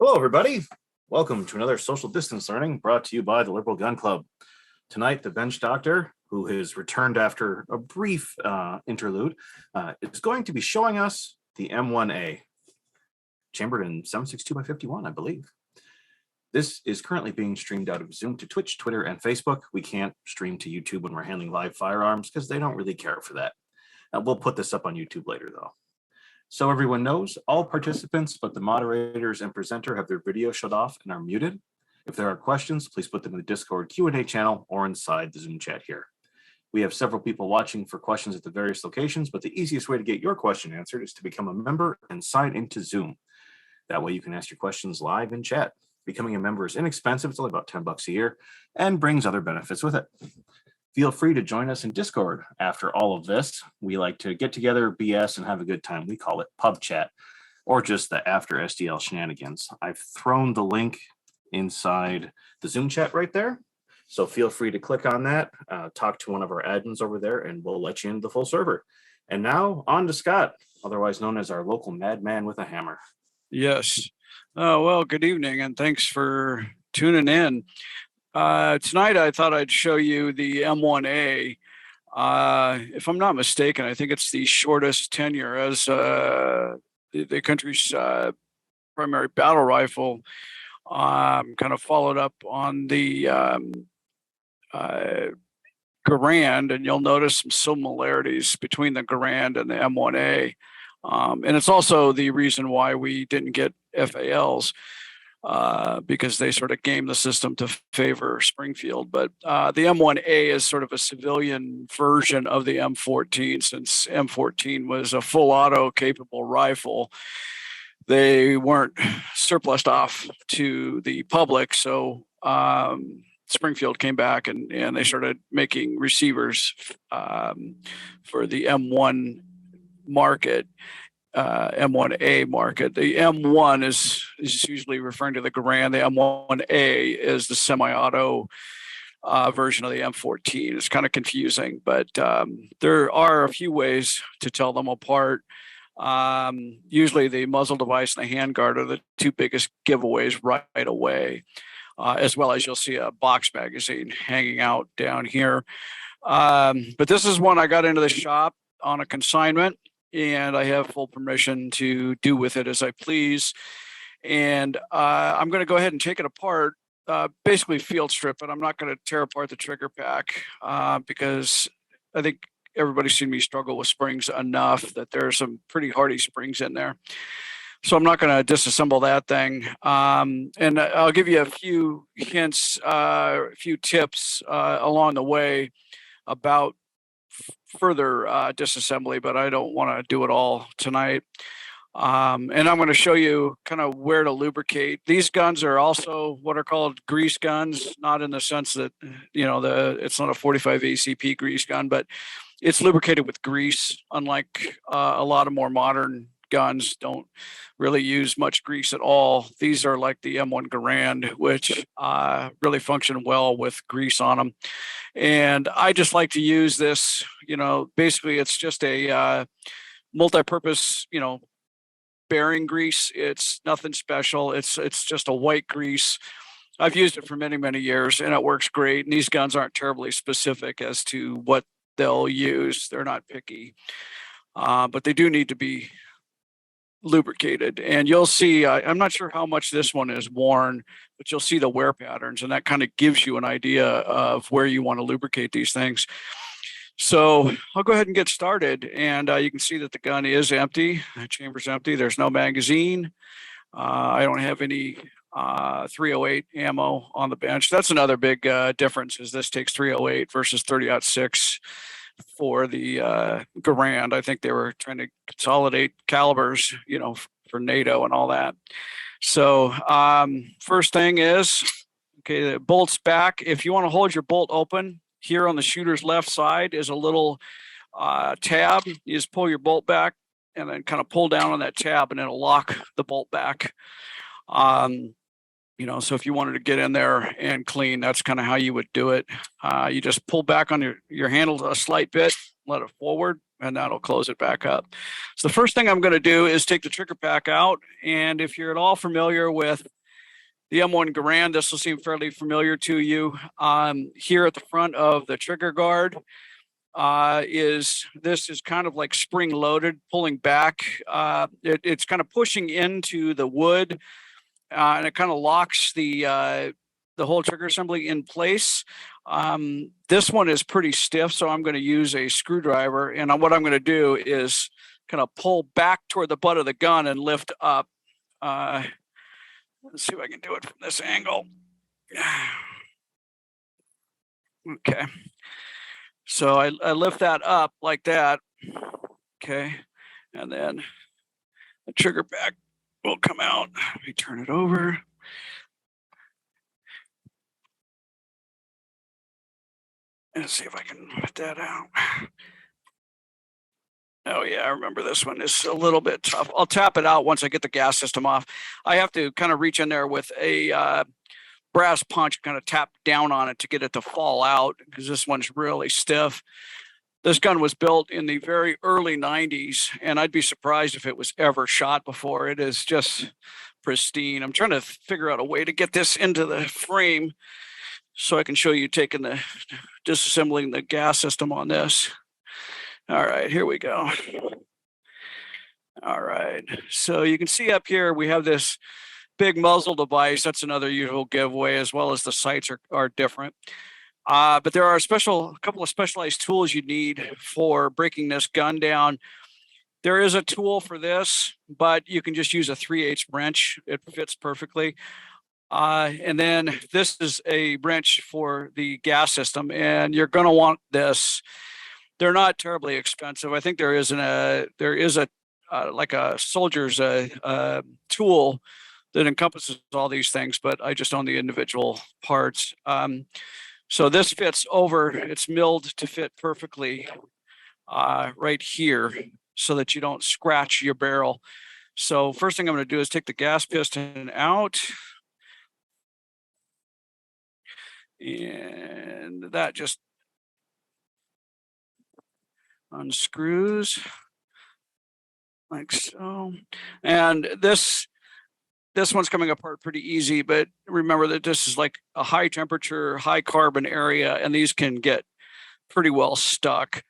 Hello, everybody. Welcome to another social distance learning brought to you by the Liberal Gun Club. Tonight, the bench doctor, who has returned after a brief interlude, is going to be showing us the M1A, chambered in 762x51, I believe. This is currently being streamed out of Zoom to Twitch, Twitter, and Facebook. We can't stream to YouTube when we're handling live firearms because they don't really care for that. We'll put this up on YouTube later, though. So everyone knows, all participants but the moderators and presenter have their video shut off and are muted. If there are questions, please put them in the Discord Q&A channel or inside the Zoom chat here. We have several people watching for questions at the various locations, but the easiest way to get your question answered is to become a member and sign into Zoom. That way you can ask your questions live in chat. Becoming a member is inexpensive, it's only about $10 a year, and brings other benefits with it. Feel free to join us in Discord after all of this. We like to get together, BS, and have a good time. We call it pub chat, or just the after SDL shenanigans. I've thrown the link inside the Zoom chat right there. So feel free to click on that, talk to one of our admins over there, and we'll let you into the full server. And now on to Scott, otherwise known as our local madman with a hammer. Yes. Well, good evening, and thanks for tuning in. Tonight, I thought I'd show you the M1A. If I'm not mistaken, I think it's the shortest tenure as the country's primary battle rifle. Kind of followed up on the Garand, and you'll notice some similarities between the Garand and the M1A. And it's also the reason why we didn't get FALs. Because they sort of game the system to favor Springfield. But the M1A is sort of a civilian version of the M14, since M14 was a full auto capable rifle. They weren't surplused off to the public, so Springfield came back and they started making receivers for the M1 market. M1A market. The M1 is usually referring to the Garand. The M1A is the semi-auto version of the M14. It's kind of confusing, but there are a few ways to tell them apart. Usually the muzzle device and the handguard are the two biggest giveaways right away, as well as you'll see a box magazine hanging out down here. But this is one I got into the shop on a consignment, and I have full permission to do with it as I please. And I'm going to go ahead and take it apart, basically field strip it. I'm not going to tear apart the trigger pack because I think everybody's seen me struggle with springs enough that there are some pretty hardy springs in there. So I'm not going to disassemble that thing. And I'll give you a few hints, a few tips along the way about further disassembly, but I don't want to do it all tonight. And I'm going to show you kind of where to lubricate. These guns are also what are called grease guns, not in the sense that, it's not a 45 ACP grease gun, but it's lubricated with grease, unlike a lot of more modern guns don't really use much grease at all. These are like the M1 Garand, which really function well with grease on them. And I just like to use this, basically it's just a multi-purpose, bearing grease. It's nothing special. It's just a white grease. I've used it for many, many years and it works great. And these guns aren't terribly specific as to what they'll use. They're not picky, but they do need to be lubricated. And you'll see, I'm not sure how much this one is worn, but you'll see the wear patterns, and that kind of gives you an idea of where you want to lubricate these things. So I'll go ahead and get started, and you can see that the gun is empty. The chamber's empty. There's no magazine. I don't have any 308 ammo on the bench. That's another big difference, is this takes 308 versus 30-06 for the Garand. I think they were trying to consolidate calibers, for NATO and all that. So first thing is, okay, the bolt's back. If you want to hold your bolt open, here on the shooter's left side is a little tab. You just pull your bolt back and then kind of pull down on that tab, and it'll lock the bolt back. So if you wanted to get in there and clean, that's kind of how you would do it. You just pull back on your handle a slight bit, let it forward, and that'll close it back up. So the first thing I'm going to do is take the trigger pack out. And if you're at all familiar with the M1 Garand, this will seem fairly familiar to you. Here at the front of the trigger guard is kind of like spring loaded, pulling back. It's kind of pushing into the wood, and it kind of locks the whole trigger assembly in place. This one is pretty stiff, so I'm going to use a screwdriver. And what I'm going to do is kind of pull back toward the butt of the gun and lift up. Let's see if I can do it from this angle. Okay. So I lift that up like that. Okay. And then the trigger back will come out. Let me turn it over. Let's see if I can put that out. Oh yeah, I remember this one is a little bit tough. I'll tap it out once I get the gas system off. I have to kind of reach in there with a brass punch, kind of tap down on it to get it to fall out, because this one's really stiff. This gun was built in the very early 90s, and I'd be surprised if it was ever shot before. It is just pristine. I'm trying to figure out a way to get this into the frame so I can show you disassembling the gas system on this. All right, here we go. All right, so you can see up here we have this big muzzle device. That's another usual giveaway, as well as the sights are different. But there are a couple of specialized tools you need for breaking this gun down. There is a tool for this, but you can just use a 3/8 wrench. It fits perfectly. And then this is a wrench for the gas system, and you're going to want this. They're not terribly expensive. I think there is a like a soldier's tool that encompasses all these things, but I just own the individual parts. So this fits over. It's milled to fit perfectly right here, so that you don't scratch your barrel. So first thing I'm going to do is take the gas piston out. And that just unscrews like so. And this one's coming apart pretty easy, but remember that this is like a high temperature, high carbon area, and these can get pretty well stuck.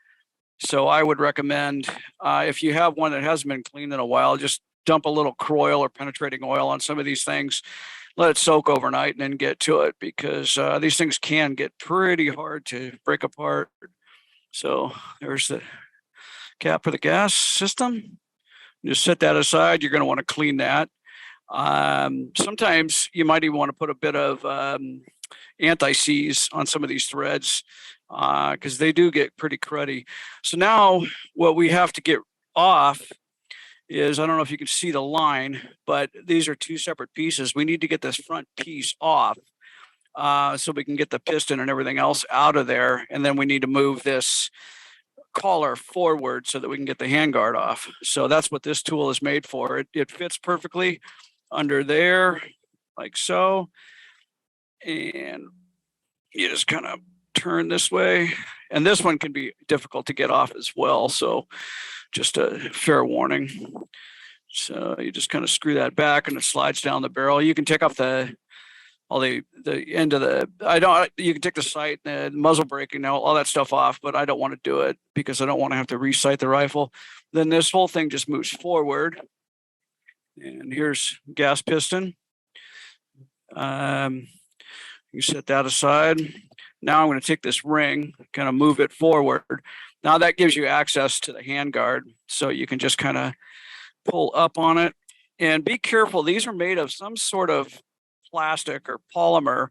So I would recommend, if you have one that hasn't been cleaned in a while, just dump a little Croil or penetrating oil on some of these things, let it soak overnight, and then get to it, because these things can get pretty hard to break apart. So there's the cap for the gas system. Just set that aside. You're going to want to clean that. Sometimes you might even want to put a bit of anti-seize on some of these threads, because they do get pretty cruddy. So now what we have to get off is, I don't know if you can see the line, but these are two separate pieces. We need to get this front piece off so we can get the piston and everything else out of there. And then we need to move this collar forward so that we can get the handguard off. So that's what this tool is made for. It fits perfectly under there, like so. And you just kind of turn this way. And this one can be difficult to get off as well. So just a fair warning. So you just kind of screw that back, and it slides down the barrel. You can take off the end of you can take the sight, the muzzle brake, all that stuff off, but I don't want to do it because I don't want to have to resight the rifle. Then this whole thing just moves forward. And here's gas piston. You set that aside. Now I'm going to take this ring, kind of move it forward. Now that gives you access to the handguard, so you can just kind of pull up on it. And be careful, these are made of some sort of plastic or polymer,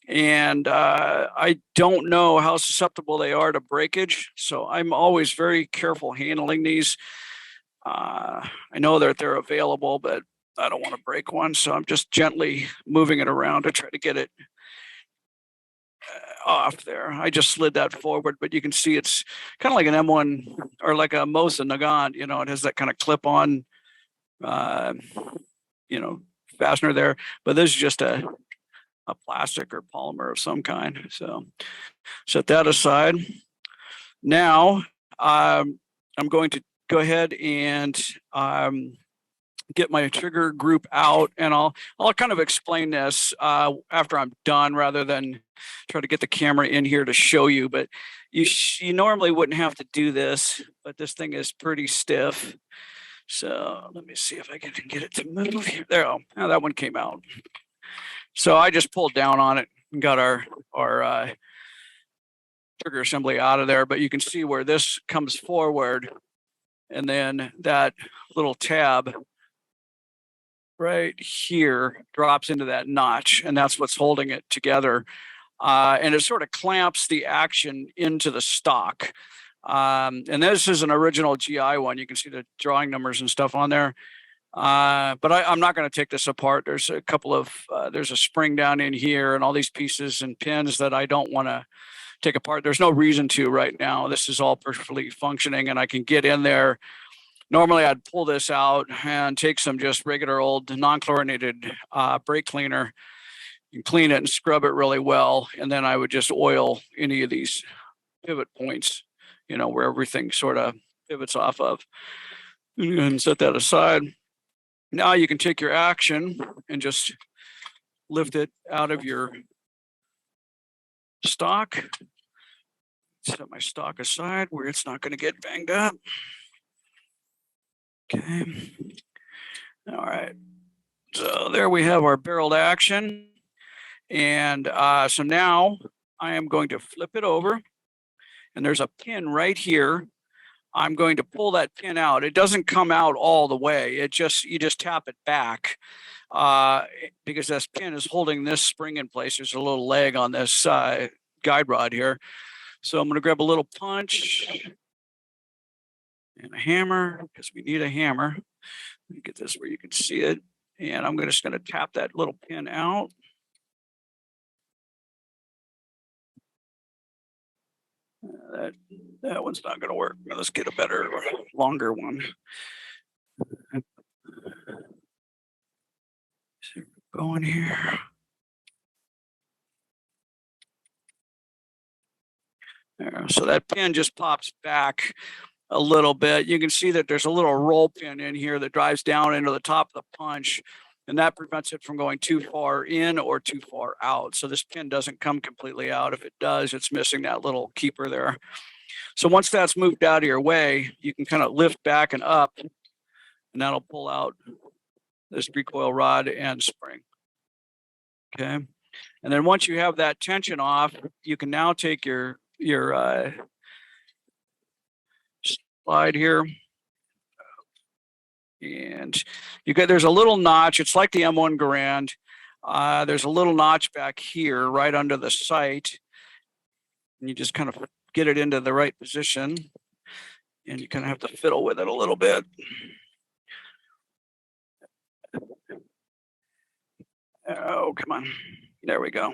and I don't know how susceptible they are to breakage, so I'm always very careful handling these. I know that they're available, but I don't want to break one, so I'm just gently moving it around to try to get it off there. I just slid that forward, but you can see it's kind of like an M1 or like a Mosin Nagant. It has that kind of clip-on, fastener there. But this is just a plastic or polymer of some kind. So set that aside. Now I'm going to go ahead and get my trigger group out, and I'll kind of explain this after I'm done, rather than try to get the camera in here to show you. But you normally wouldn't have to do this, but this thing is pretty stiff. So let me see if I can get it to move here. There, oh, that one came out. So I just pulled down on it and got our trigger assembly out of there. But you can see where this comes forward, and then that little tab right here drops into that notch, and that's what's holding it together. And it sort of clamps the action into the stock. And this is an original GI one. You can see the drawing numbers and stuff on there. But I'm not going to take this apart. There's a couple of, there's a spring down in here and all these pieces and pins that I don't want to take apart. There's no reason to right now. This is all perfectly functioning, and I can get in there. Normally I'd pull this out and take some just regular old non-chlorinated brake cleaner and clean it and scrub it really well. And then I would just oil any of these pivot points, where everything sort of pivots off of. And set that aside. Now you can take your action and just lift it out of your stock. Set my stock aside where it's not going to get banged up. Okay. All right. So there we have our barreled action. And so now I am going to flip it over. And there's a pin right here. I'm going to pull that pin out. It doesn't come out all the way. You just tap it back because this pin is holding this spring in place. There's a little leg on this guide rod here. So I'm going to grab a little punch and a hammer, because we need a hammer. Let me get this where you can see it. And I'm just going to tap that little pin out. That one's not going to work. Let's get a better, longer one. So going here. There, so that pin just pops back a little bit. You can see that there's a little roll pin in here that drives down into the top of the punch, and that prevents it from going too far in or too far out. So this pin doesn't come completely out. If it does, it's missing that little keeper there. So once that's moved out of your way, you can kind of lift back and up, and that'll pull out this recoil rod and spring. Okay. And then once you have that tension off, you can now take your slide here, and there's a little notch. It's like the M1 Garand. There's a little notch back here right under the sight, and you just kind of get it into the right position, and you kind of have to fiddle with it a little bit. Oh, come on. There we go.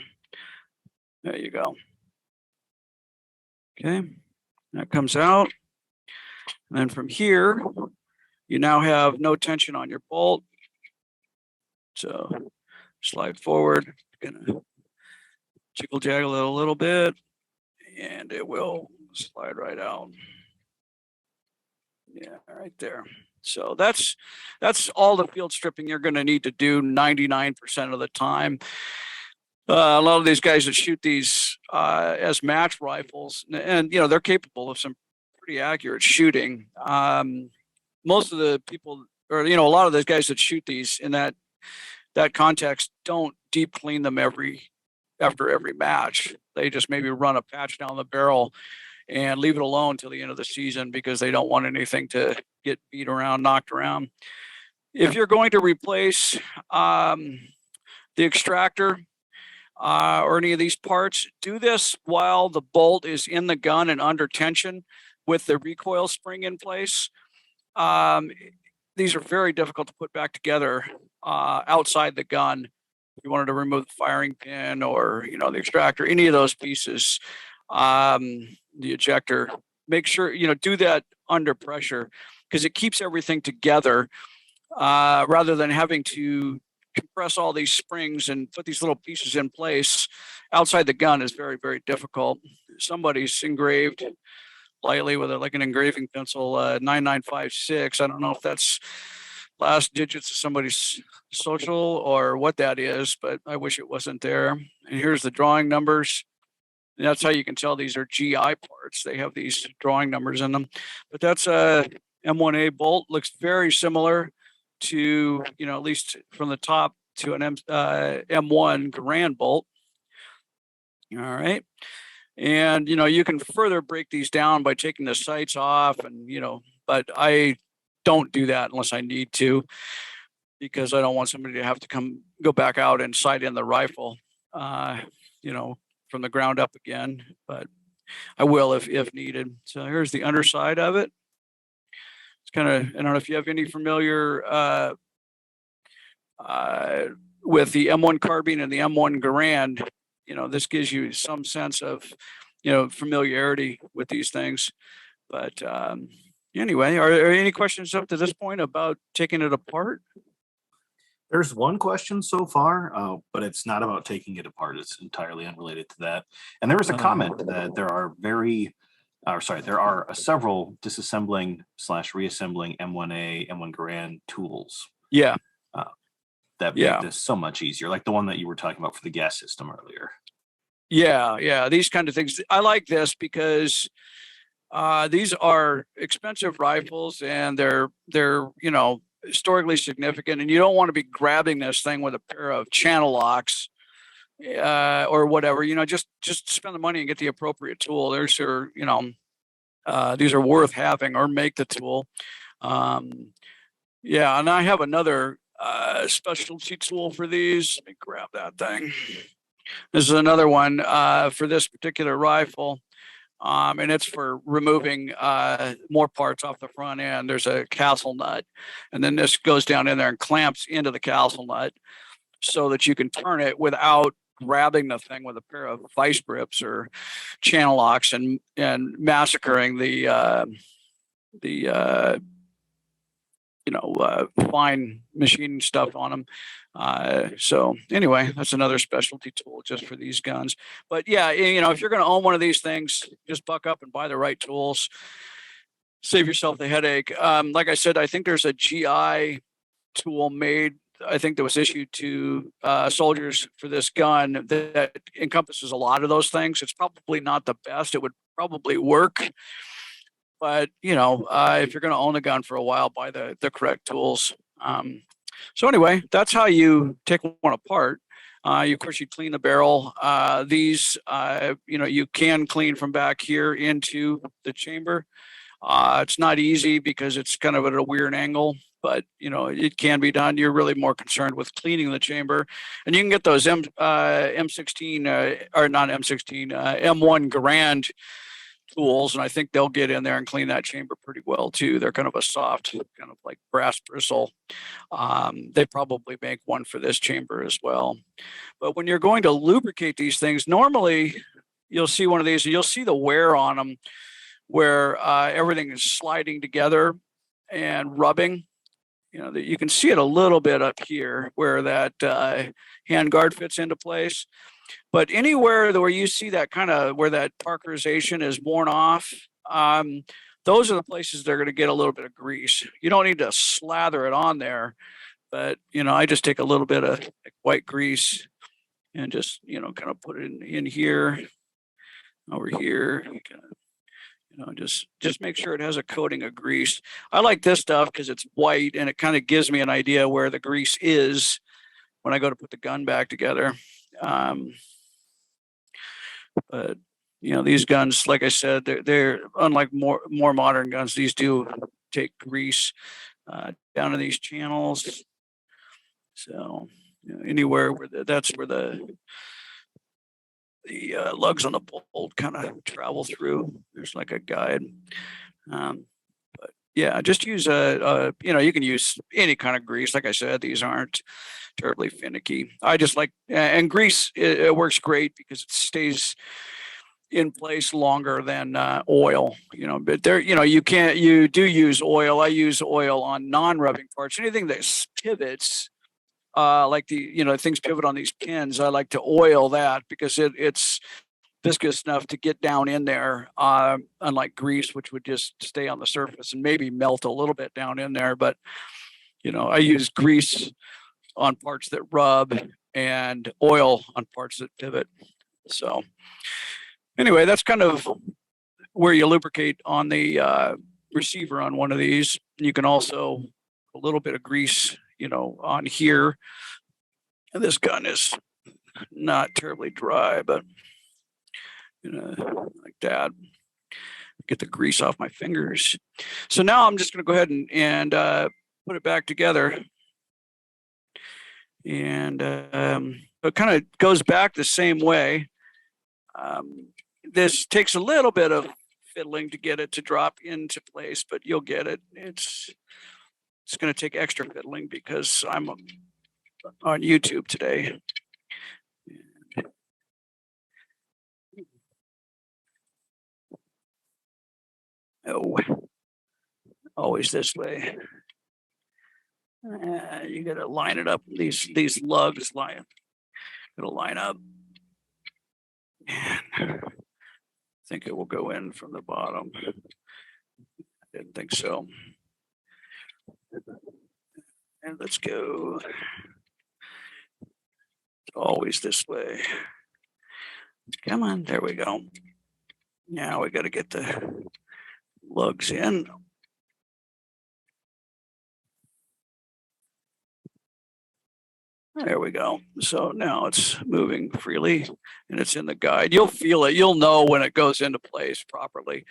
There you go. Okay, that comes out. And then from here, you now have no tension on your bolt. So slide forward, gonna jiggle jaggle it a little bit, and it will slide right out. Yeah, right there. So that's all the field stripping you're going to need to do 99% of the time. A lot of these guys that shoot these as match rifles, and they're capable of some pretty accurate shooting. Most of the people, or a lot of those guys that shoot these in that context, don't deep clean them after every match. They just maybe run a patch down the barrel and leave it alone till the end of the season because they don't want anything to get beat around, knocked around. If you're going to replace the extractor or any of these parts, do this while the bolt is in the gun and under tension with the recoil spring in place. These are very difficult to put back together outside the gun. If you wanted to remove the firing pin or the extractor, any of those pieces, the ejector, make sure do that under pressure because it keeps everything together rather than having to compress all these springs and put these little pieces in place outside the gun is very, very difficult. Somebody's engraved lightly with like an engraving pencil, 9956. I don't know if that's last digits of somebody's social or what that is, but I wish it wasn't there. And here's the drawing numbers. And that's how you can tell these are GI parts. They have these drawing numbers in them. But that's a M1A bolt. Looks very similar to, at least from the top to an M1 Garand bolt. All right. And, you can further break these down by taking the sights off and, but I don't do that unless I need to, because I don't want somebody to have to go back out and sight in the rifle, from the ground up again, but I will if needed. So here's the underside of it. It's kind of, I don't know if you have any familiar with the M1 carbine and the M1 Garand. This gives you some sense of, familiarity with these things. But anyway, are there any questions up to this point about taking it apart? There's one question so far, but it's not about taking it apart. It's entirely unrelated to that. And there was a comment that there are several disassembling / reassembling M1A, M1 Garand tools. Yeah. That make this so much easier, like the one that you were talking about for the gas system earlier. Yeah. These kind of things. I like this because these are expensive rifles and they're historically significant, and you don't want to be grabbing this thing with a pair of channel locks or whatever. Just spend the money and get the appropriate tool. These are worth having, or make the tool. And I have another specialty tool for these. Let me grab that thing. This is another one for this particular rifle. And it's for removing more parts off the front end. There's a castle nut, and then this goes down in there and clamps into the castle nut so that you can turn it without grabbing the thing with a pair of vice grips or channel locks and massacring the fine machining stuff on them. So anyway, that's another specialty tool just for these guns. But yeah, if you're going to own one of these things, just buck up and buy the right tools. Save yourself the headache. Like I said, I think there's a GI tool made, I think that was issued to soldiers for this gun that encompasses a lot of those things. It's probably not the best. It would probably work. But, if you're going to own a gun for a while, buy the correct tools. So anyway, that's how you take one apart. Of course, you clean the barrel. These, you can clean from back here into the chamber. It's not easy because it's kind of at a weird angle, but, it can be done. You're really more concerned with cleaning the chamber. And you can get those M16, or not M16, M1 Garand tools, and I think they'll get in there and clean that chamber pretty well too. They're kind of a soft, kind of like brass bristle. They probably make one for this chamber as well. But when you're going to lubricate these things, normally you'll see one of these, and you'll see the wear on them where everything is sliding together and rubbing. You can see it a little bit up here where that hand guard fits into place. But anywhere where you see that kind of where that parkerization is worn off, those are the places they're going to get a little bit of grease. You don't need to slather it on there, but I just take a little bit of white grease and just kind of put it in here, over here. Just make sure it has a coating of grease. I like this stuff because it's white and it kind of gives me an idea where the grease is when I go to put the gun back together. But these guns, like I said, they're unlike more modern guns. These do take grease down in these channels. So anywhere where that's where the lugs on the bolt kind of travel through. There's like a guide. But yeah, just use you can use any kind of grease. Like I said, these aren't terribly finicky. I just like, and grease, it works great because it stays in place longer than oil, but there, you do use oil. I use oil on non-rubbing parts. Anything that pivots, like things pivot on these pins, I like to oil that because it's viscous enough to get down in there, unlike grease, which would just stay on the surface and maybe melt a little bit down in there. But, I use grease on parts that rub and oil on parts that pivot. So anyway, that's kind of where you lubricate on the receiver on one of these. You can also a little bit of grease, on here. And this gun is not terribly dry, but like that. Get the grease off my fingers. So now I'm just going to go ahead and put it back together. And it kind of goes back the same way. This takes a little bit of fiddling to get it to drop into place, but you'll get it. It's going to take extra fiddling because I'm on YouTube today. Oh, always this way. You got to line it up. These lugs line. It'll line up. And I think it will go in from the bottom. I didn't think so. And let's go. It's always this way. Come on, there we go. Now we got to get the lugs in. There we go. So now it's moving freely and it's in the guide. You'll feel it. You'll know when it goes into place properly.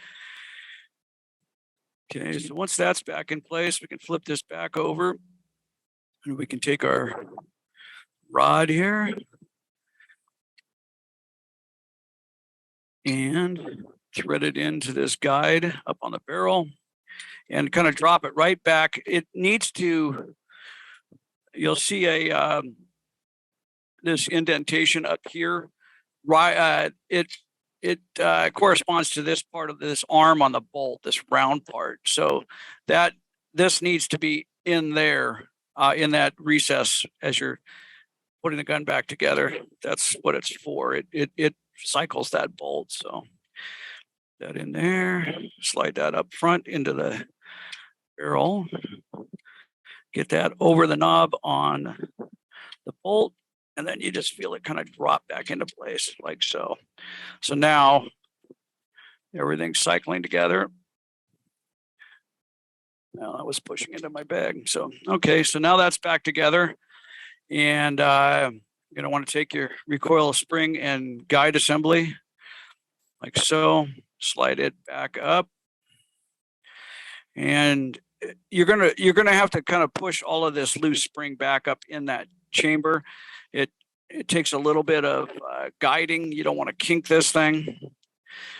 Okay, so once that's back in place, we can flip this back over and we can take our rod here and thread it into this guide up on the barrel and kind of drop it right back. It needs to, you'll see this indentation up here. Right, it corresponds to this part of this arm on the bolt, this round part. So that this needs to be in there, in that recess as you're putting the gun back together. That's what it's for. It cycles that bolt. So that in there, slide that up front into the barrel, get that over the knob on the bolt, and then you just feel it kind of drop back into place like so. So now everything's cycling together. Now I was pushing into my bag. So, okay, so now that's back together. And you're going to want to take your recoil spring and guide assembly like so, slide it back up. And you're going to have to kind of push all of this loose spring back up in that chamber. It takes a little bit of guiding. You don't want to kink this thing.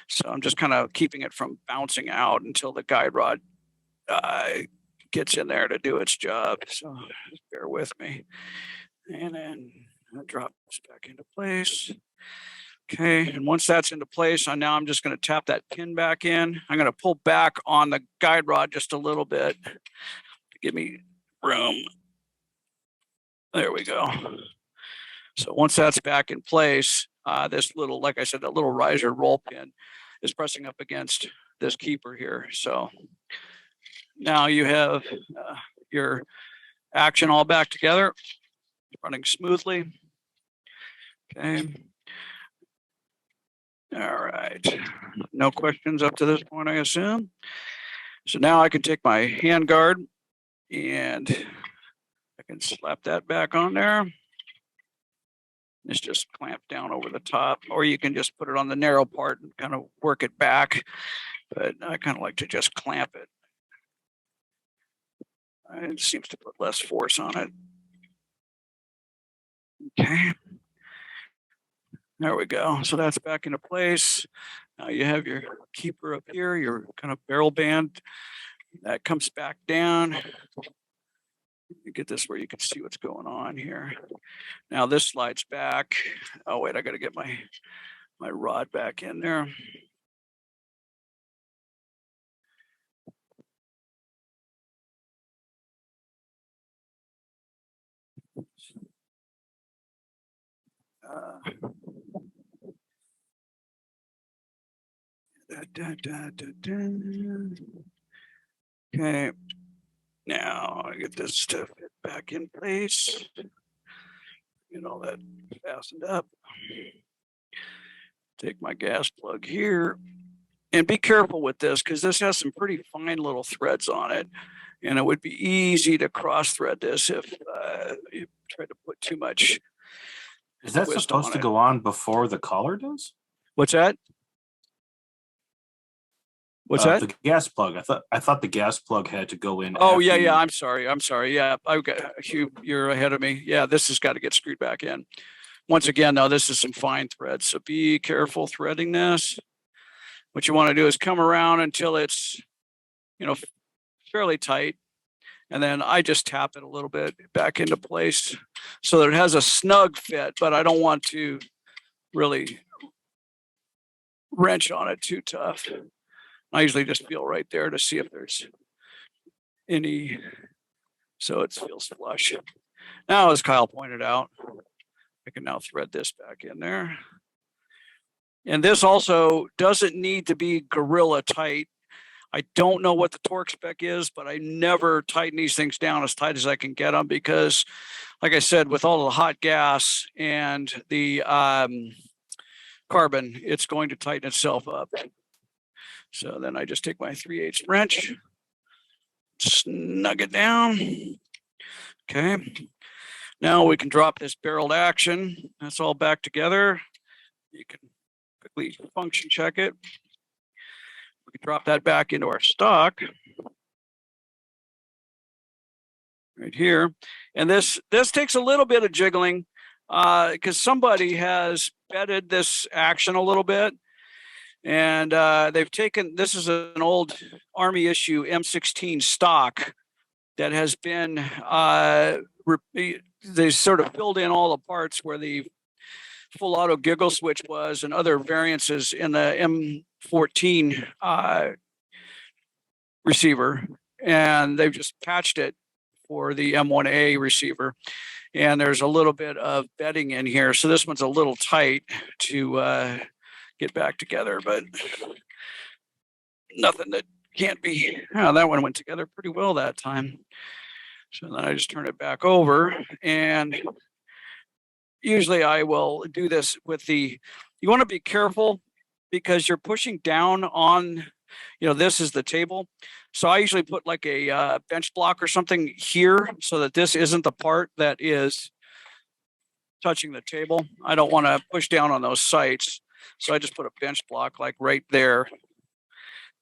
So I'm just kind of keeping it from bouncing out until the guide rod gets in there to do its job. So just bear with me. And then it drops back into place. Okay, and once that's into place, now I'm just going to tap that pin back in. I'm going to pull back on the guide rod just a little bit to give me room. There we go. So once that's back in place, this little, like I said, that little riser roll pin is pressing up against this keeper here. So now you have your action all back together, running smoothly. Okay. All right. No questions up to this point, I assume. So now I can take my hand guard and I can slap that back on there. It's just clamped down over the top, or you can just put it on the narrow part and kind of work it back. But I kind of like to just clamp it. It seems to put less force on it. Okay. There we go. So that's back into place. Now you have your keeper up here, your kind of barrel band. That comes back down. You get this where you can see what's going on here. Now this slides back. Oh wait, I got to get my rod back in there. Okay, now I get this stuff back in place. Get all that fastened up. Take my gas plug here. And be careful with this because this has some pretty fine little threads on it. And it would be easy to cross thread this if you try to put too much. Is that twist supposed on to it. go on before the collar does? What's that? What's that? The gas plug. I thought the gas plug had to go in. Oh, after yeah, yeah. you- I'm sorry. Yeah, I got you. You're ahead of me. Yeah, this has got to get screwed back in. Once again, though, this is some fine thread, so be careful threading this. What you want to do is come around until it's, fairly tight. And then I just tap it a little bit back into place so that it has a snug fit, but I don't want to really wrench on it too tough. I usually just feel right there to see if there's any, so it feels flush. Now, as Kyle pointed out, I can now thread this back in there. And this also doesn't need to be gorilla tight. I don't know what the torque spec is, but I never tighten these things down as tight as I can get them because, like I said, with all the hot gas and the carbon, it's going to tighten itself up. So then I just take my 3/8 wrench, snug it down. Okay. Now we can drop this barreled action. That's all back together. You can quickly function check it. We can drop that back into our stock right here. And this takes a little bit of jiggling because somebody has bedded this action a little bit. And they've taken, this is an old Army issue M16 stock that has been, they sort of filled in all the parts where the full auto giggle switch was and other variances in the M14 receiver. And they've just patched it for the M1A receiver. And there's a little bit of bedding in here. So this one's a little tight to get back together, but nothing that can't be. Oh, that one went together pretty well that time. So then I just turn it back over, and usually I will do this with the, you want to be careful because you're pushing down on, this is the table. So I usually put like a bench block or something here so that this isn't the part that is touching the table. I don't want to push down on those sites. So I just put a bench block like right there,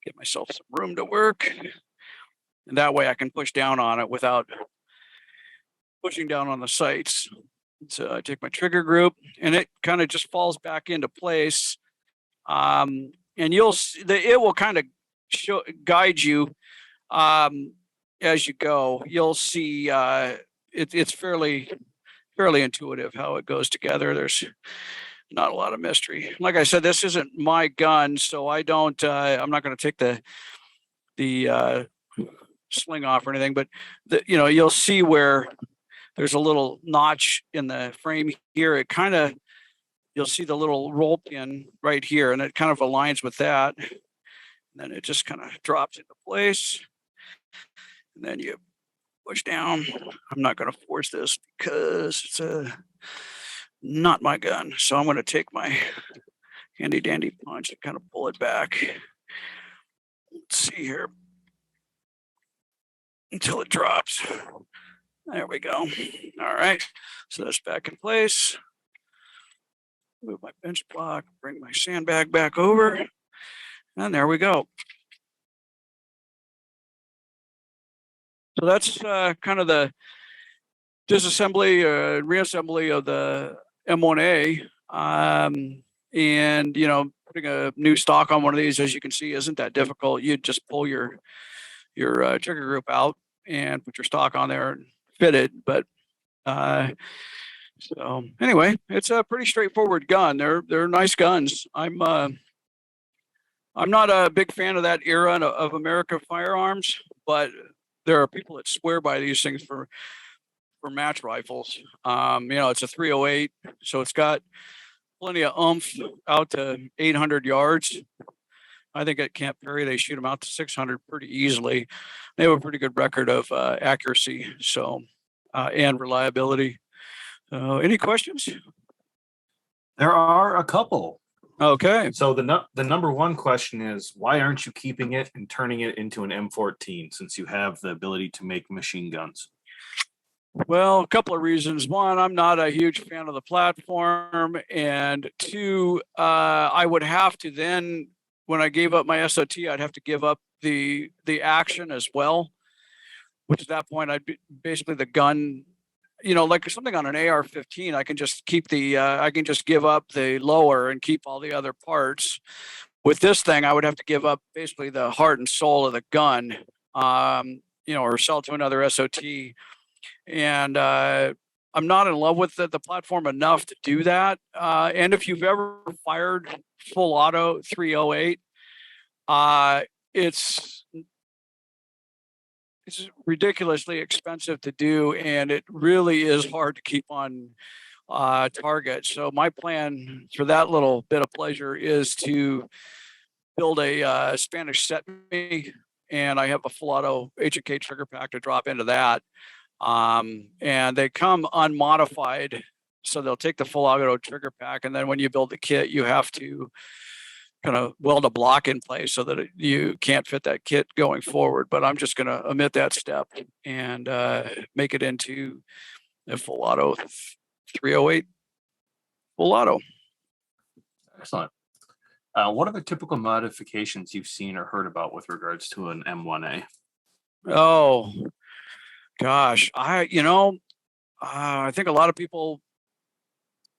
get myself some room to work. And that way I can push down on it without pushing down on the sites. So I take my trigger group and it kind of just falls back into place. And it will kind of guide you as you go. You'll see it's fairly intuitive how it goes together. There's not a lot of mystery. Like I said, this isn't my gun, so I don't. I'm not going to take the sling off or anything. But you'll see where there's a little notch in the frame here. It kind of, you'll see the little roll pin right here, and it kind of aligns with that. And then it just kind of drops into place. And then you push down. I'm not going to force this because it's not my gun. So I'm going to take my handy dandy punch and kind of pull it back. Let's see here. Until it drops. There we go. All right. So that's back in place. Move my bench block, bring my sandbag back over. And there we go. So that's kind of the disassembly, reassembly of the M1A. And, putting a new stock on one of these, as you can see, isn't that difficult. You just pull your trigger group out and put your stock on there and fit it. But so anyway, it's a pretty straightforward gun. They're nice guns. I'm not a big fan of that era of American firearms, but there are people that swear by these things for match rifles. It's a 308, so it's got plenty of oomph out to 800 yards. I think at Camp Perry, they shoot them out to 600 pretty easily. They have a pretty good record of accuracy, so and reliability. Any questions? There are a couple. Okay. So the number one question is, why aren't you keeping it and turning it into an M14 since you have the ability to make machine guns? Well, a couple of reasons. One, I'm not a huge fan of the platform, and two, I would have to then, when I gave up my SOT, I'd have to give up the action as well. Which at that point, I'd be basically the gun. Like something on an AR-15, I can just keep I can just give up the lower and keep all the other parts. With this thing, I would have to give up basically the heart and soul of the gun, or sell to another SOT. And I'm not in love with the platform enough to do that. And if you've ever fired full auto 308, it's ridiculously expensive to do, and it really is hard to keep on target. So my plan for that little bit of pleasure is to build a Spanish set me, and I have a full auto H&K trigger pack to drop into that. And they come unmodified, so they'll take the full auto trigger pack, and then when you build the kit, you have to kind of weld a block in place so that you can't fit that kit going forward. But I'm just going to omit that step and make it into a full auto 308 full auto. Excellent. What are the typical modifications you've seen or heard about with regards to an M1A? Oh, gosh, I think a lot of people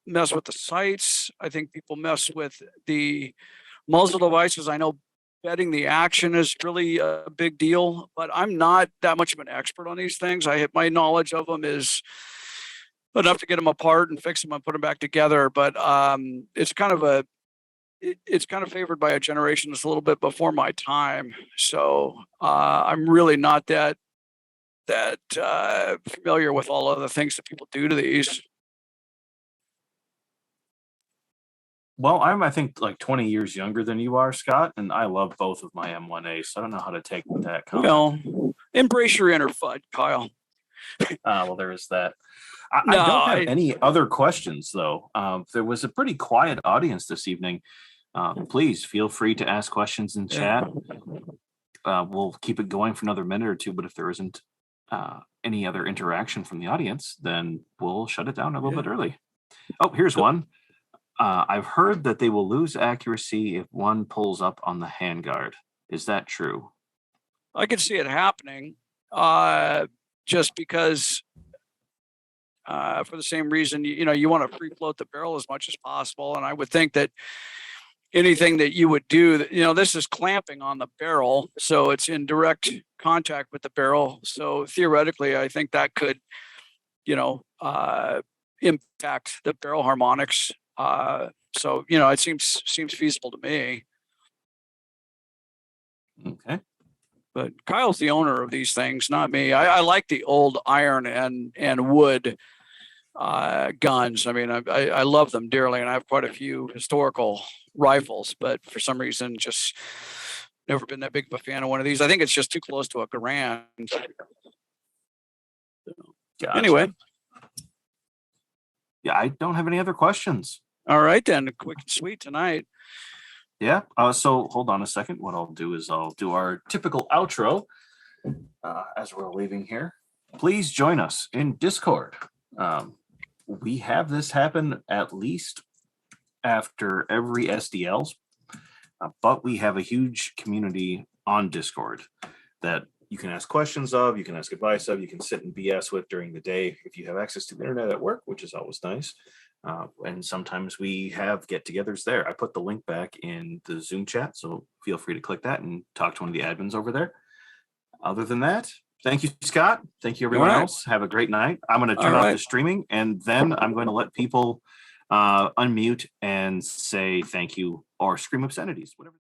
mess with the sights. I think people mess with the muzzle devices. I know betting the action is really a big deal, but I'm not that much of an expert on these things. My knowledge of them is enough to get them apart and fix them and put them back together. But it's kind of favored by a generation that's a little bit before my time. So I'm really not that familiar with all of the things that people do to these. Well, I think like 20 years younger than you are, Scott, and I love both of my M1As. So I don't know how to take that comment. Well, embrace your inner FUD, Kyle. Well, there is that. I don't have any other questions, though. There was a pretty quiet audience this evening. Please feel free to ask questions in chat. We'll keep it going for another minute or two, but if there isn't any other interaction from the audience, then we'll shut it down a little bit early. Oh, here's one. I've heard that they will lose accuracy if one pulls up on the handguard. Is that true? I could see it happening, just because for the same reason, you want to free float the barrel as much as possible. And I would think that anything that you would do, this is clamping on the barrel, so it's in direct contact with the barrel. So theoretically, I think that could, impact the barrel harmonics. So it seems feasible to me. Okay. But Kyle's the owner of these things, not me. I like the old iron and wood guns. I mean, I love them dearly, and I have quite a few historical rifles, but for some reason, just never been that big of a fan of one of these. I think it's just too close to a Garand. Gotcha. Anyway. Yeah, I don't have any other questions. All right, then. Quick and sweet tonight. Yeah. So hold on a second. What I'll do is I'll do our typical outro as we're leaving here. Please join us in Discord. We have this happen at least after every SDLs, but we have a huge community on Discord that you can ask questions of, you can ask advice of, you can sit and BS with during the day if you have access to the internet at work, which is always nice. And sometimes we have get-togethers there. I put the link back in the Zoom chat, so feel free to click that and talk to one of the admins over there. Other than that, thank you, Scott. Thank you, everyone else. Have a great night. I'm going to turn off the streaming, and then I'm going to let people unmute and say thank you or scream obscenities, whatever.